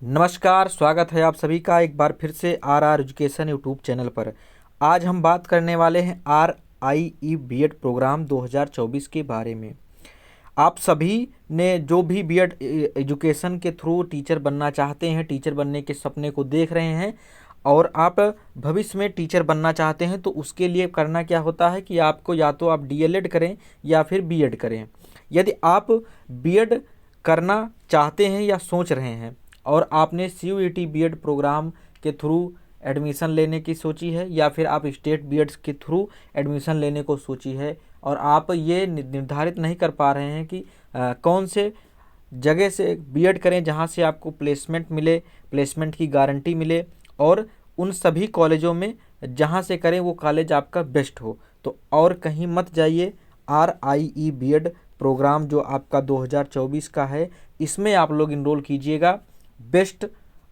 नमस्कार, स्वागत है आप सभी का एक बार फिर से आर एजुकेशन यूट्यूब चैनल पर। आज हम बात करने वाले हैं RIE बीएड प्रोग्राम 2024 के बारे में। आप सभी ने जो भी बीएड एजुकेशन के थ्रू टीचर बनना चाहते हैं, टीचर बनने के सपने को देख रहे हैं और आप भविष्य में टीचर बनना चाहते हैं, तो उसके लिए करना क्या होता है कि आपको या तो आप DLED करें या फिर बीएड करें। यदि आप बीएड करना चाहते हैं या सोच रहे हैं और आपने CUET बीएड प्रोग्राम के थ्रू एडमिशन लेने की सोची है या फिर आप स्टेट बीएड के थ्रू एडमिशन लेने को सोची है और आप ये निर्धारित नहीं कर पा रहे हैं कि कौन से जगह से बीएड करें जहां से आपको प्लेसमेंट मिले, प्लेसमेंट की गारंटी मिले और उन सभी कॉलेजों में जहां से करें वो कॉलेज आपका बेस्ट हो, तो और कहीं मत जाइए। RIE बीएड प्रोग्राम जो आपका 2024 का है, इसमें आप लोग इनरोल कीजिएगा। बेस्ट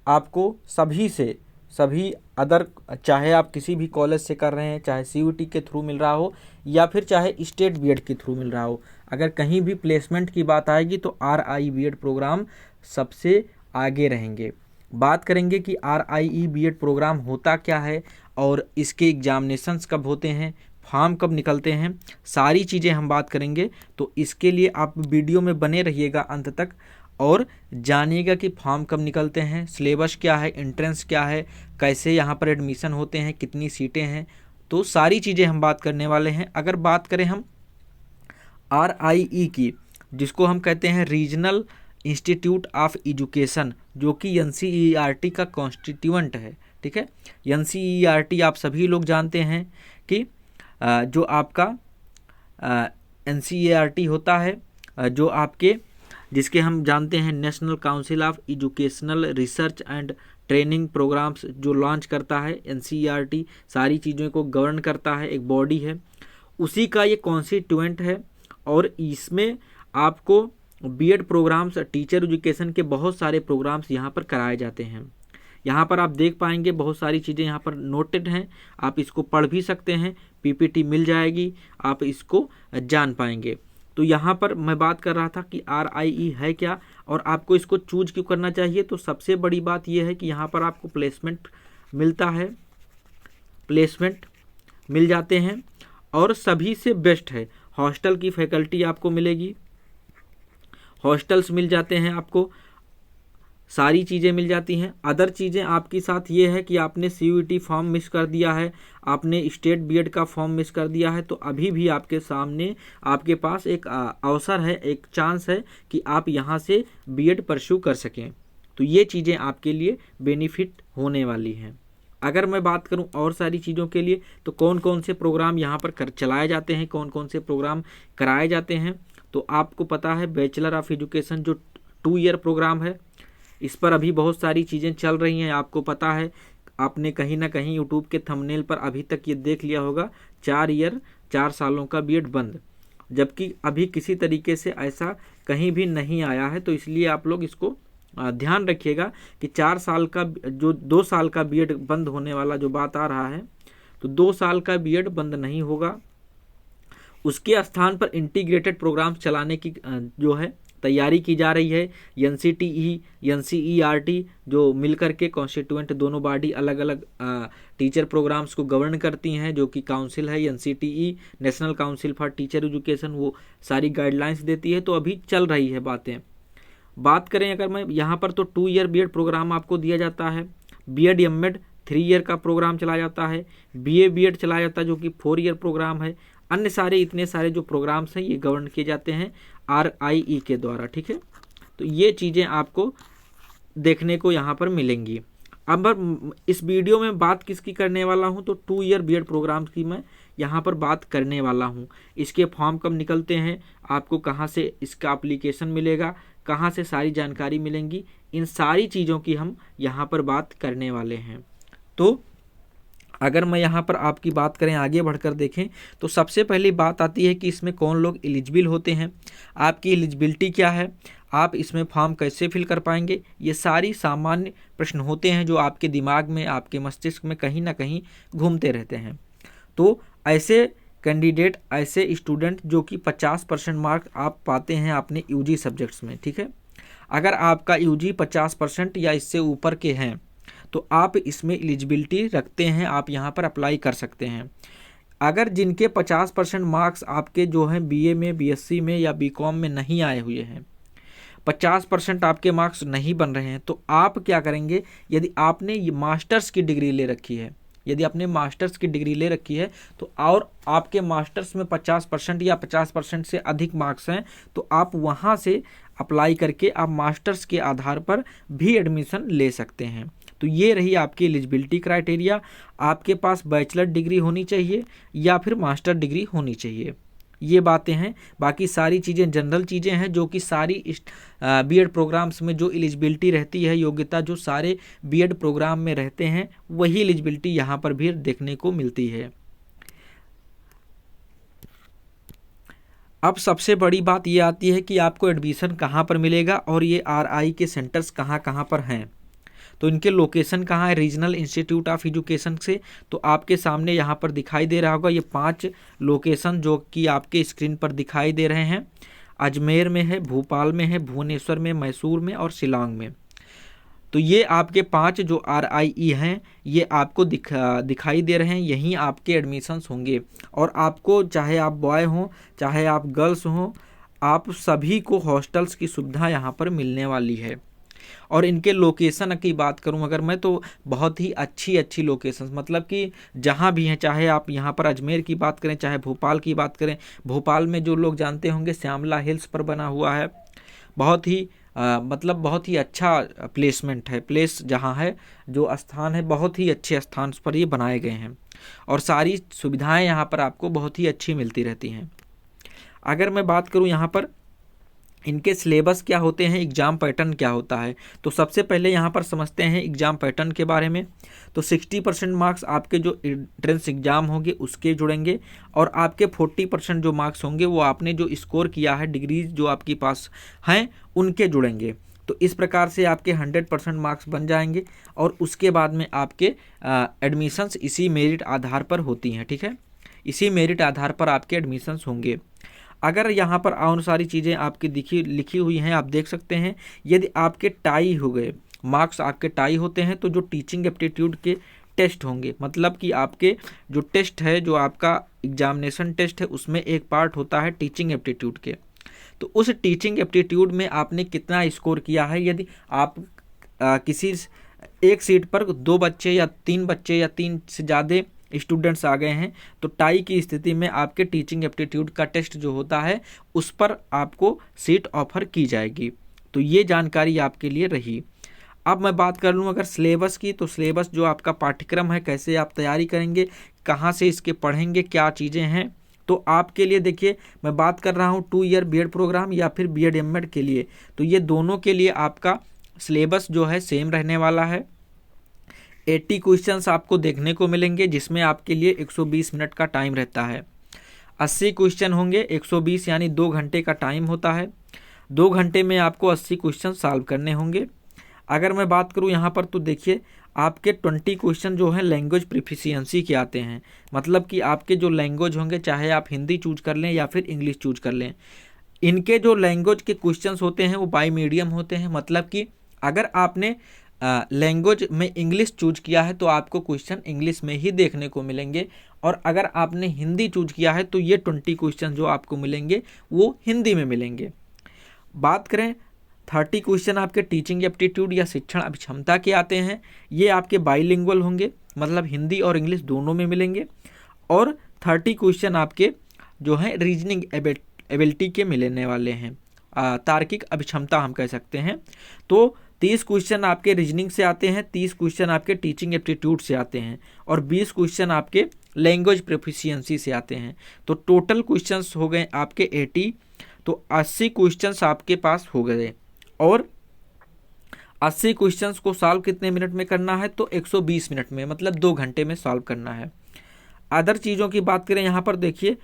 आपको सभी अदर, चाहे आप किसी भी कॉलेज से कर रहे हैं, चाहे CUET के थ्रू मिल रहा हो या फिर चाहे स्टेट बीएड के थ्रू मिल रहा हो, अगर कहीं भी प्लेसमेंट की बात आएगी तो RIE बीएड प्रोग्राम सबसे आगे रहेंगे। बात करेंगे कि RIE बीएड प्रोग्राम होता क्या है और इसके एग्जामिनेशंस कब होते हैं, फॉर्म कब निकलते हैं, सारी चीज़ें हम बात करेंगे। तो इसके लिए आप वीडियो में बने रहिएगा अंत तक और जानिएगा कि फॉर्म कब निकलते हैं, सिलेबस क्या है, एंट्रेंस क्या है, कैसे यहाँ पर एडमिशन होते हैं, कितनी सीटें हैं, तो सारी चीज़ें हम बात करने वाले हैं। अगर बात करें हम RIE की, जिसको हम कहते हैं रीजनल इंस्टीट्यूट ऑफ एजुकेशन, जो कि NCERT का कॉन्स्टिट्यूएंट है, ठीक है। NCERT आप सभी लोग जानते हैं कि जो आपका NCERT होता है, जो आपके जिसके हम जानते हैं national council of educational research and training programmes, जो लॉन्च करता है NCERT, सारी चीज़ों को गवर्न करता है, एक बॉडी है, उसी का ये कॉन्स्टिट्यूएंट है। और इसमें आपको बीएड प्रोग्राम्स, टीचर एजुकेशन के बहुत सारे प्रोग्राम्स यहाँ पर कराए जाते हैं। यहाँ पर आप देख पाएंगे बहुत सारी चीज़ें यहाँ पर नोटेड हैं, आप इसको पढ़ भी सकते हैं, PPT मिल जाएगी, आप इसको जान पाएंगे। तो यहाँ पर मैं बात कर रहा था कि RIE है क्या और आपको इसको चूज क्यों करना चाहिए। तो सबसे बड़ी बात यह है कि यहाँ पर आपको प्लेसमेंट मिलता है, प्लेसमेंट मिल जाते हैं और सभी से बेस्ट है, हॉस्टल की फैकल्टी आपको मिलेगी, हॉस्टल्स मिल जाते हैं, आपको सारी चीज़ें मिल जाती हैं। अदर चीज़ें आपके साथ ये है कि आपने CUET फॉर्म मिस कर दिया है, आपने स्टेट बीएड का फॉर्म मिस कर दिया है, तो अभी भी आपके सामने आपके पास एक अवसर है, एक चांस है कि आप यहाँ से बीएड परस्यू कर सकें। तो ये चीज़ें आपके लिए बेनिफिट होने वाली हैं। अगर मैं बात करूं और सारी चीज़ों के लिए, तो कौन कौन से प्रोग्राम यहाँ पर चलाए जाते हैं, कौन कौन से प्रोग्राम कराए जाते हैं, तो आपको पता है बैचलर ऑफ एजुकेशन जो 2 ईयर प्रोग्राम है, इस पर अभी बहुत सारी चीज़ें चल रही हैं। आपको पता है, आपने कहीं ना कहीं यूट्यूब के थंबनेल पर अभी तक ये देख लिया होगा, 4 सालों का बीएड बंद, जबकि अभी किसी तरीके से ऐसा कहीं भी नहीं आया है। तो इसलिए आप लोग इसको ध्यान रखिएगा कि 4 साल का, जो 2 साल का बीएड बंद होने वाला जो बात आ रहा है, तो 2 साल का बीएड बंद नहीं होगा, उसके स्थान पर इंटीग्रेटेड प्रोग्राम चलाने की जो है तैयारी की जा रही है। NCTE, NCERT जो मिलकर के कॉन्स्टिट्यूएंट दोनों बॉडी अलग अलग टीचर प्रोग्राम्स को गवर्न करती हैं, जो कि काउंसिल है NCTE, national council for teacher education, वो सारी गाइडलाइंस देती है। तो अभी चल रही है बातें। बात करें अगर मैं यहाँ पर, तो 2 ईयर बीएड प्रोग्राम आपको दिया जाता है, BEd MAd 3 ईयर का प्रोग्राम चलाया जाता है, BA बीएड चलाया जाता है जो कि 4 ईयर प्रोग्राम है। अन्य सारे इतने सारे जो प्रोग्राम्स हैं ये गवर्न किए जाते हैं RIE के द्वारा, ठीक है। तो ये चीज़ें आपको देखने को यहाँ पर मिलेंगी। अब इस वीडियो में बात किसकी करने वाला हूँ, तो 2 ईयर बीएड प्रोग्राम की मैं यहाँ पर बात करने वाला हूँ। इसके फॉर्म कब निकलते हैं, आपको कहाँ से इसका एप्लीकेशन मिलेगा, कहाँ से सारी जानकारी मिलेंगी, इन सारी चीज़ों की हम यहाँ पर बात करने वाले हैं। तो अगर मैं यहाँ पर आपकी बात करें, आगे बढ़कर देखें, तो सबसे पहली बात आती है कि इसमें कौन लोग एलिजिबल होते हैं, आपकी एलिजिबिलिटी क्या है, आप इसमें फॉर्म कैसे फिल कर पाएंगे। ये सारी सामान्य प्रश्न होते हैं जो आपके दिमाग में, आपके मस्तिष्क में कहीं ना कहीं घूमते रहते हैं। तो ऐसे कैंडिडेट, ऐसे स्टूडेंट जो कि 50% मार्क आप पाते हैं अपने UG सब्जेक्ट्स में, ठीक है। अगर आपका यूजी 50% या इससे ऊपर के हैं तो आप इसमें एलिजिबिलिटी रखते हैं, आप यहाँ पर अप्लाई कर सकते हैं। अगर जिनके 50% मार्क्स आपके जो हैं बीए में, बीएससी में या बीकॉम में नहीं आए हुए हैं, 50% आपके मार्क्स नहीं बन रहे हैं, तो आप क्या करेंगे, यदि आपने ये मास्टर्स की डिग्री ले रखी है, यदि आपने मास्टर्स की डिग्री ले रखी है तो और आपके मास्टर्स में 50% या 50% से अधिक मार्क्स हैं, तो आप वहाँ से अप्लाई करके आप मास्टर्स के आधार पर भी एडमिशन ले सकते हैं। तो ये रही आपकी एलिजिबिलिटी क्राइटेरिया। आपके पास बैचलर डिग्री होनी चाहिए या फिर मास्टर डिग्री होनी चाहिए, ये बातें हैं। बाकी सारी चीज़ें जनरल चीज़ें हैं जो कि सारी बीएड प्रोग्राम्स में जो एलिजिबिलिटी रहती है, योग्यता जो सारे बीएड प्रोग्राम में रहते हैं, वही एलिजिबिलिटी यहाँ पर भी देखने को मिलती है। अब सबसे बड़ी बात ये आती है कि आपको एडमिशन कहाँ पर मिलेगा और ये आरआई के सेंटर्स कहाँ कहाँ पर हैं, तो इनके लोकेशन कहाँ है रीजनल इंस्टीट्यूट ऑफ एजुकेशन से। तो आपके सामने यहाँ पर दिखाई दे रहा होगा ये 5 लोकेशन जो कि आपके स्क्रीन पर दिखाई दे रहे हैं। अजमेर में है, भोपाल में है, भुवनेश्वर में, मैसूर में और शिलांग में। तो ये आपके 5 जो आरआई हैं ये आपको दिखाई दे रहे हैं, यहीं आपके एडमिशन्स होंगे। और आपको चाहे आप बॉय हों चाहे आप गर्ल्स हों, आप सभी को हॉस्टल्स की सुविधा यहाँ पर मिलने वाली है। और इनके लोकेशन की बात करूं अगर मैं, तो बहुत ही अच्छी लोकेशंस, मतलब कि जहां भी हैं, चाहे आप यहां पर अजमेर की बात करें चाहे भोपाल की बात करें। भोपाल में जो लोग जानते होंगे श्यामला हिल्स पर बना हुआ है, बहुत ही मतलब बहुत ही अच्छा प्लेसमेंट है, प्लेस जहां है, जो स्थान है बहुत ही अच्छे स्थान पर ये बनाए गए हैं और सारी सुविधाएं यहाँ पर आपको बहुत ही अच्छी मिलती रहती हैं। अगर मैं बात करूँ यहाँ पर इनके सिलेबस क्या होते हैं, एग्ज़ाम पैटर्न क्या होता है, तो सबसे पहले यहाँ पर समझते हैं एग्ज़ाम पैटर्न के बारे में। तो 60% मार्क्स आपके जो एंट्रेंस एग्ज़ाम होंगे उसके जुड़ेंगे और आपके 40% जो मार्क्स होंगे वो आपने जो स्कोर किया है, डिग्रीज जो आपके पास हैं उनके जुड़ेंगे। तो इस प्रकार से आपके 100% मार्क्स बन जाएंगे और उसके बाद में आपके एडमिशन्स इसी मेरिट आधार पर होती हैं, ठीक है, इसी मेरिट आधार पर आपके एडमिशन्स होंगे। अगर यहाँ पर और सारी चीज़ें आपकी लिखी हुई हैं, आप देख सकते हैं। यदि आपके टाई हो गए, मार्क्स आपके टाई होते हैं, तो जो टीचिंग एप्टीट्यूड के टेस्ट होंगे, मतलब कि आपके जो टेस्ट है, जो आपका एग्जामिनेशन टेस्ट है, उसमें एक पार्ट होता है टीचिंग एप्टीट्यूड के। तो उस टीचिंग एप्टीट्यूड में आपने कितना स्कोर किया है, यदि आप किसी एक सीट पर 2 बच्चे या 3 बच्चे या 3 से ज़्यादा स्टूडेंट्स आ गए हैं, तो टाई की स्थिति में आपके टीचिंग एप्टीट्यूड का टेस्ट जो होता है उस पर आपको सीट ऑफर की जाएगी। तो ये जानकारी आपके लिए रही। अब मैं बात कर लूँ अगर सिलेबस की, तो सिलेबस जो आपका पाठ्यक्रम है, कैसे आप तैयारी करेंगे, कहाँ से इसके पढ़ेंगे, क्या चीज़ें हैं, तो आपके लिए देखिए मैं बात कर रहा हूँ 2 ईयर बीएड प्रोग्राम या फिर बीएड एमएड के लिए, तो ये दोनों के लिए आपका सिलेबस जो है सेम रहने वाला है। 80 क्वेश्चंस आपको देखने को मिलेंगे जिसमें आपके लिए 120 मिनट का टाइम रहता है। 80 क्वेश्चन होंगे, 120 यानी 2 घंटे का टाइम होता है। 2 घंटे में आपको 80 क्वेश्चन सॉल्व करने होंगे। अगर मैं बात करूं यहाँ पर, तो देखिए आपके 20 क्वेश्चन जो हैं लैंग्वेज प्रोफिशिएंसी के आते हैं, मतलब कि आपके जो लैंग्वेज होंगे, चाहे आप हिंदी चूज कर लें या फिर इंग्लिश चूज कर लें, इनके जो लैंग्वेज के क्वेश्चंस होते हैं वो बाई मीडियम होते हैं। मतलब कि अगर आपने लैंग्वेज में इंग्लिश चूज किया है तो आपको क्वेश्चन इंग्लिश में ही देखने को मिलेंगे, और अगर आपने हिंदी चूज किया है तो ये 20 क्वेश्चन जो आपको मिलेंगे वो हिंदी में मिलेंगे। बात करें 30 क्वेश्चन आपके टीचिंग एप्टीट्यूड या शिक्षण अभिक्षमता के आते हैं, ये आपके बाइलिंगुअल होंगे, मतलब हिंदी और इंग्लिश दोनों में मिलेंगे। और 30 क्वेश्चन आपके जो हैं रीजनिंग एबिलिटी के मिलने वाले हैं, तार्किक अभिक्षमता हम कह सकते हैं। तो 30 क्वेश्चन आपके रीजनिंग से आते हैं, 30 क्वेश्चन आपके टीचिंग एप्टीट्यूड से आते हैं और 20 क्वेश्चन आपके लैंग्वेज प्रोफिशिएंसी से आते हैं। तो टोटल क्वेश्चंस हो गए आपके 80, तो 80 क्वेश्चंस आपके पास हो गए। और 80 क्वेश्चंस को सॉल्व कितने मिनट में करना है, तो 120 मिनट में, मतलब 2 घंटे में सॉल्व करना है। अदर चीज़ों की बात करें, यहाँ पर देखिए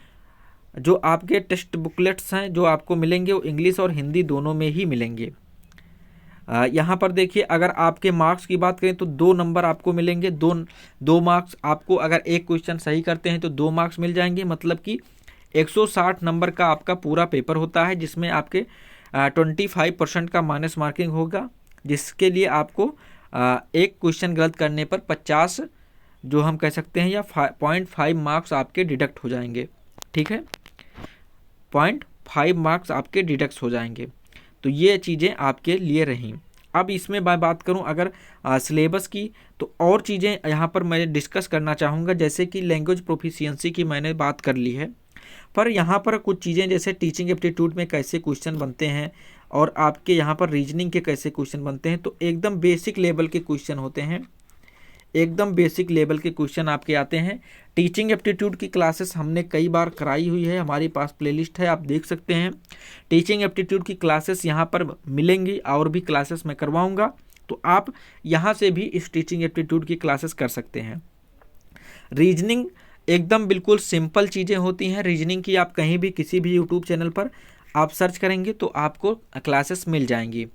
जो आपके टेक्स्ट बुकलेट्स हैं जो आपको मिलेंगे वो इंग्लिश और हिंदी दोनों में ही मिलेंगे। यहाँ पर देखिए अगर आपके मार्क्स की बात करें तो 2 नंबर आपको मिलेंगे, 2 मार्क्स आपको, अगर एक क्वेश्चन सही करते हैं तो 2 मार्क्स मिल जाएंगे, मतलब कि 160 नंबर का आपका पूरा पेपर होता है, जिसमें आपके 25% का माइनस मार्किंग होगा, जिसके लिए आपको एक क्वेश्चन गलत करने पर 50 जो हम कह सकते हैं या 0.5 मार्क्स आपके डिडक्ट हो जाएंगे। ठीक है, 0.5 मार्क्स आपके डिडक्ट हो जाएंगे। तो ये चीज़ें आपके लिए रहीं। अब इसमें मैं बात करूं अगर सिलेबस की, तो और चीज़ें यहाँ पर मैं डिस्कस करना चाहूँगा, जैसे कि लैंग्वेज प्रोफिशिएंसी की मैंने बात कर ली है, पर यहाँ पर कुछ चीज़ें जैसे टीचिंग एप्टीट्यूड में कैसे क्वेश्चन बनते हैं और आपके यहाँ पर रीजनिंग के कैसे क्वेश्चन बनते हैं, तो एकदम बेसिक लेवल के क्वेश्चन होते हैं, एकदम बेसिक लेवल के क्वेश्चन आपके आते हैं। टीचिंग एप्टीट्यूड की क्लासेस हमने कई बार कराई हुई है, हमारे पास प्लेलिस्ट है, आप देख सकते हैं। टीचिंग एप्टीट्यूड की क्लासेस यहाँ पर मिलेंगी, और भी क्लासेस मैं करवाऊँगा, तो आप यहाँ से भी इस टीचिंग एप्टीट्यूड की क्लासेस कर सकते हैं। रीजनिंग एकदम बिल्कुल सिंपल चीज़ें होती हैं। रीजनिंग की आप कहीं भी किसी भी यूट्यूब चैनल पर आप सर्च करेंगे तो आपको क्लासेस मिल जाएंगी।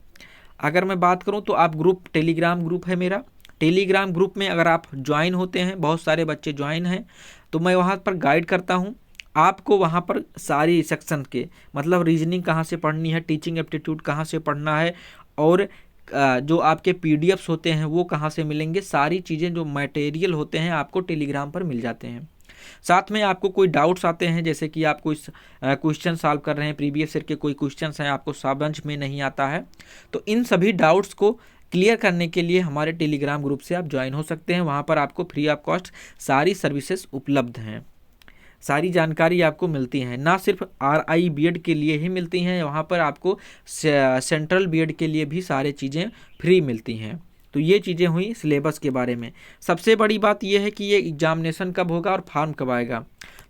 अगर मैं बात करूं तो आप ग्रुप, टेलीग्राम ग्रुप है मेरा, टेलीग्राम ग्रुप में अगर आप ज्वाइन होते हैं, बहुत सारे बच्चे ज्वाइन हैं, तो मैं वहाँ पर गाइड करता हूँ आपको। वहाँ पर सारी सेक्शन के मतलब रीजनिंग कहाँ से पढ़नी है, टीचिंग एप्टीट्यूड कहाँ से पढ़ना है, और जो आपके पीडीएफ्स होते हैं वो कहाँ से मिलेंगे, सारी चीज़ें जो मटेरियल होते हैं आपको टेलीग्राम पर मिल जाते हैं। साथ में आपको कोई डाउट्स आते हैं, जैसे कि आप कोई क्वेश्चन सॉल्व कर रहे हैं, प्रीवियस ईयर के कोई क्वेश्चंस हैं, आपको समझ में नहीं आता है, तो इन सभी डाउट्स को क्लियर करने के लिए हमारे टेलीग्राम ग्रुप से आप ज्वाइन हो सकते हैं। वहाँ पर आपको फ्री ऑफ कॉस्ट सारी सर्विसेज उपलब्ध हैं, सारी जानकारी आपको मिलती हैं। ना सिर्फ RI बीएड के लिए ही मिलती हैं, वहाँ पर आपको सेंट्रल बीएड के लिए भी सारी चीज़ें फ्री मिलती हैं। तो ये चीज़ें हुई सिलेबस के बारे में। सबसे बड़ी बात यह है कि ये एग्जामिनेशन कब होगा और फॉर्म कब आएगा,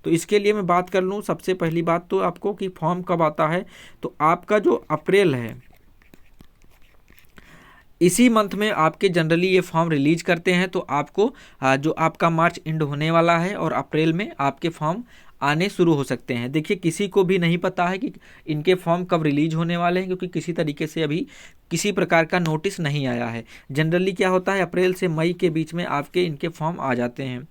तो इसके लिए मैं बात कर लूँ। सबसे पहली बात तो आपको कि फॉर्म कब आता है, तो आपका जो अप्रैल है, इसी मंथ में आपके जनरली ये फॉर्म रिलीज करते हैं, तो आपको जो आपका मार्च एंड होने वाला है और अप्रैल में आपके फॉर्म आने शुरू हो सकते हैं। देखिए, किसी को भी नहीं पता है कि इनके फॉर्म कब रिलीज होने वाले हैं, क्योंकि किसी तरीके से अभी किसी प्रकार का नोटिस नहीं आया है। जनरली क्या होता है, अप्रैल से मई के बीच में आपके इनके फॉर्म आ जाते हैं।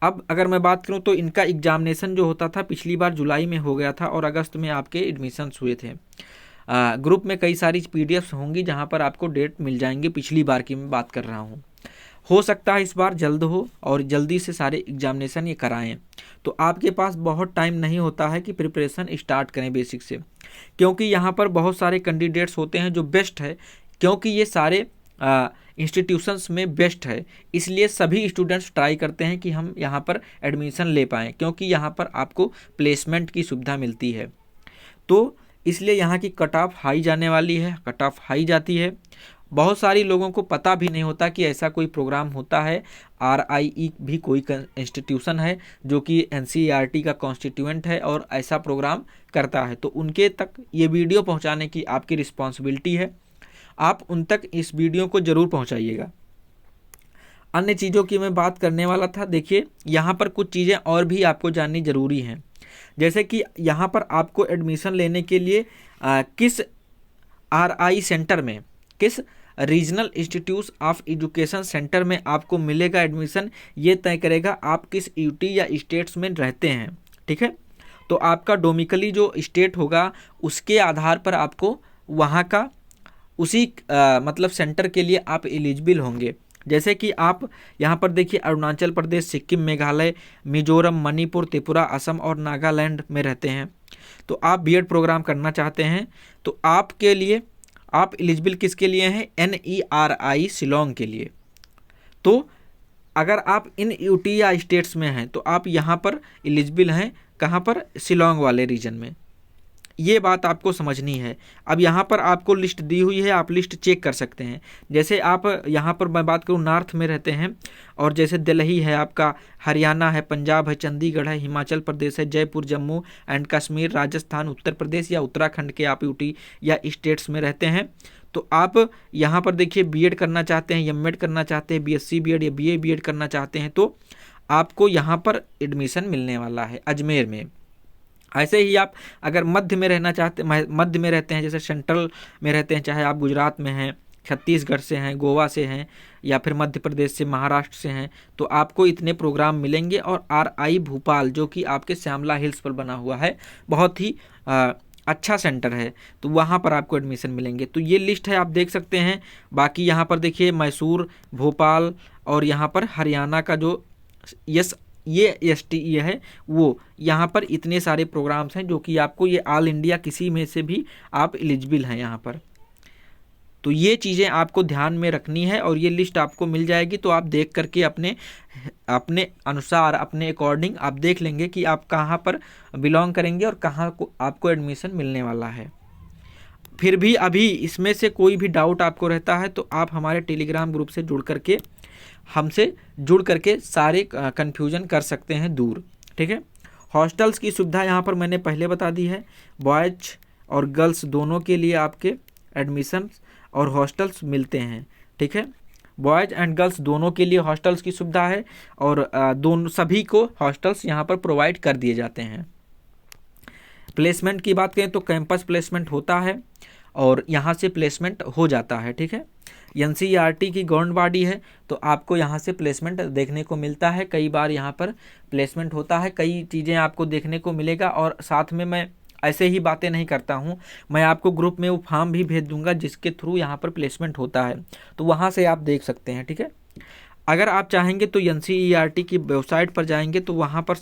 अब अगर मैं बात करूं तो इनका एग्जामिनेशन जो होता था पिछली बार जुलाई में हो गया था और अगस्त में आपके एडमिशन्स हुए थे। ग्रुप में कई सारी पीडीएफ्स होंगी जहां पर आपको डेट मिल जाएंगे। पिछली बार की मैं बात कर रहा हूं, हो सकता है इस बार जल्द हो और जल्दी से सारे एग्जामिनेशन ये कराएं। तो आपके पास बहुत टाइम नहीं होता है कि प्रिपरेशन स्टार्ट करें बेसिक से, क्योंकि यहाँ पर बहुत सारे कैंडिडेट्स होते हैं जो बेस्ट है, क्योंकि ये सारे इंस्टीट्यूशंस में बेस्ट है, इसलिए सभी स्टूडेंट्स ट्राई करते हैं कि हम यहाँ पर एडमिशन ले पाएँ, क्योंकि यहाँ पर आपको प्लेसमेंट की सुविधा मिलती है। तो इसलिए यहाँ की कट ऑफ हाई जाने वाली है, कट ऑफ हाई जाती है। बहुत सारी लोगों को पता भी नहीं होता कि ऐसा कोई प्रोग्राम होता है। RIE भी कोई इंस्टीट्यूशन है जो कि NCERT का कॉन्स्टिट्यूएंट है और ऐसा प्रोग्राम करता है, तो उनके तक ये वीडियो पहुंचाने की आपकी रिस्पॉन्सिबिलिटी है। आप उन तक इस वीडियो को ज़रूर पहुंचाइएगा। अन्य चीज़ों की मैं बात करने वाला था। देखिए, यहाँ पर कुछ चीज़ें और भी आपको जाननी ज़रूरी हैं, जैसे कि यहाँ पर आपको एडमिशन लेने के लिए किस RI सेंटर में, किस regional institute of education centre में आपको मिलेगा एडमिशन, ये तय करेगा आप किस यूटी या स्टेट्स में रहते हैं। ठीक है, तो आपका डोमिकली जो स्टेट होगा उसके आधार पर आपको वहाँ का उसी मतलब सेंटर के लिए आप एलिजिबल होंगे। जैसे कि आप यहाँ पर देखिए, अरुणाचल प्रदेश, सिक्किम, मेघालय, मिजोरम, मणिपुर, त्रिपुरा, असम और नागालैंड में रहते हैं, तो आप बीएड प्रोग्राम करना चाहते हैं, तो आपके लिए आप एलिजिबल किसके लिए हैं, NERI शिलोंग के लिए। तो अगर आप इन यूटी या स्टेट्स में हैं तो आप यहाँ पर एलिजिबल हैं, कहाँ पर, शिलोंग वाले रीजन में। ये बात आपको समझनी है। अब यहाँ पर आपको लिस्ट दी हुई है, आप लिस्ट चेक कर सकते हैं। जैसे आप यहाँ पर मैं बात करूँ नॉर्थ में रहते हैं, और जैसे दिल्ली है आपका, हरियाणा है, पंजाब है, चंडीगढ़ है, हिमाचल प्रदेश है, जयपुर, जम्मू एंड कश्मीर, राजस्थान, उत्तर प्रदेश या उत्तराखंड के आप यूटी या स्टेट्स में रहते हैं, तो आप यहाँ पर देखिए बीएड करना चाहते हैं, एमएड करना चाहते हैं, BSc बीएड या BA बीएड करना चाहते हैं, तो आपको यहाँ पर एडमिशन मिलने वाला है अजमेर में। ऐसे ही आप अगर मध्य में रहना चाहते, मध्य में रहते हैं, जैसे सेंट्रल में रहते हैं, चाहे आप गुजरात में हैं, छत्तीसगढ़ से हैं, गोवा से हैं, या फिर मध्य प्रदेश से, महाराष्ट्र से हैं, तो आपको इतने प्रोग्राम मिलेंगे। और RI भोपाल जो कि आपके श्यामला हिल्स पर बना हुआ है, बहुत ही अच्छा सेंटर है तो वहाँ पर आपको एडमिशन मिलेंगे। तो ये लिस्ट है, आप देख सकते हैं। बाकी यहाँ पर देखिए मैसूर, भोपाल और यहाँ पर हरियाणा का जो ये STE है वो, यहाँ पर इतने सारे प्रोग्राम्स हैं जो कि आपको ये ऑल इंडिया किसी में से भी आप एलिजिबल हैं यहाँ पर। तो ये चीज़ें आपको ध्यान में रखनी है और ये लिस्ट आपको मिल जाएगी। तो आप देख करके अपने अनुसार, अपने अकॉर्डिंग आप देख लेंगे कि आप कहाँ पर बिलोंग करेंगे और कहाँ को आपको एडमिशन मिलने वाला है। फिर भी अभी इसमें से कोई भी डाउट आपको रहता है तो आप हमारे टेलीग्राम ग्रुप से हमसे जुड़ करके सारे कन्फ्यूजन कर सकते हैं दूर, ठीक है। हॉस्टल्स की सुविधा यहाँ पर मैंने पहले बता दी है। बॉयज और गर्ल्स दोनों के लिए आपके एडमिशन और हॉस्टल्स मिलते हैं, ठीक है। बॉयज़ एंड गर्ल्स दोनों के लिए हॉस्टल्स की सुविधा है और दोनों सभी को हॉस्टल्स यहाँ पर प्रोवाइड कर दिए जाते हैं। प्लेसमेंट की बात करें तो कैंपस प्लेसमेंट होता है और यहाँ से प्लेसमेंट हो जाता है, ठीक है। NCERT की गवर्नमेंट बॉडी है तो आपको यहाँ से प्लेसमेंट देखने को मिलता है। कई बार यहाँ पर प्लेसमेंट होता है, कई चीज़ें आपको देखने को मिलेगा। और साथ में मैं ऐसे ही बातें नहीं करता हूँ, मैं आपको ग्रुप में वो फॉर्म भी भेज दूंगा जिसके थ्रू यहाँ पर प्लेसमेंट होता है, तो वहाँ से आप देख सकते हैं, ठीक है। अगर आप चाहेंगे तो NCERT की वेबसाइट पर जाएंगे तो वहाँ पर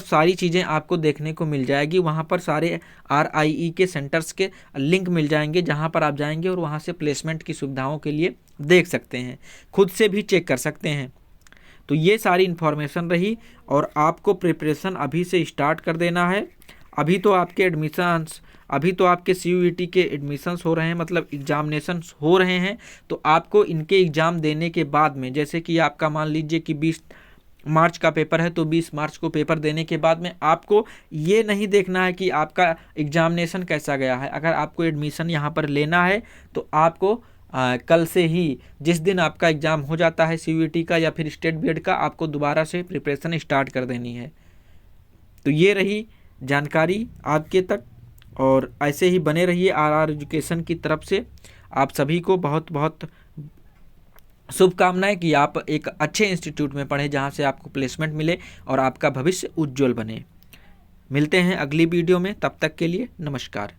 सारी चीज़ें आपको देखने को मिल जाएगी। वहाँ पर सारे RIE के सेंटर्स के लिंक मिल जाएंगे जहाँ पर आप जाएंगे और वहाँ से प्लेसमेंट की सुविधाओं के लिए देख सकते हैं, खुद से भी चेक कर सकते हैं। तो ये सारी इन्फॉर्मेशन रही और आपको प्रिपरेशन अभी से स्टार्ट कर देना है। अभी तो आपके CUET के एडमिशन्स हो रहे हैं, मतलब एग्जामिनेशंस हो रहे हैं। तो आपको इनके एग्ज़ाम देने के बाद में, जैसे कि आपका मान लीजिए कि 20 मार्च का पेपर है तो 20 मार्च को पेपर देने के बाद में आपको ये नहीं देखना है कि आपका एग्जामिनेशन कैसा गया है। अगर आपको एडमिशन यहाँ पर लेना है तो आपको कल से ही, जिस दिन आपका एग्ज़ाम हो जाता है CUET का या फिर स्टेट B.ED का, आपको दोबारा से प्रिपरेशन स्टार्ट कर देनी है। तो ये रही जानकारी आपके तक और ऐसे ही बने रहिए RR एजुकेशन की तरफ से। आप सभी को बहुत बहुत शुभकामनाएं कि आप एक अच्छे इंस्टीट्यूट में पढ़ें जहां से आपको प्लेसमेंट मिले और आपका भविष्य उज्जवल बने। मिलते हैं अगली वीडियो में, तब तक के लिए नमस्कार।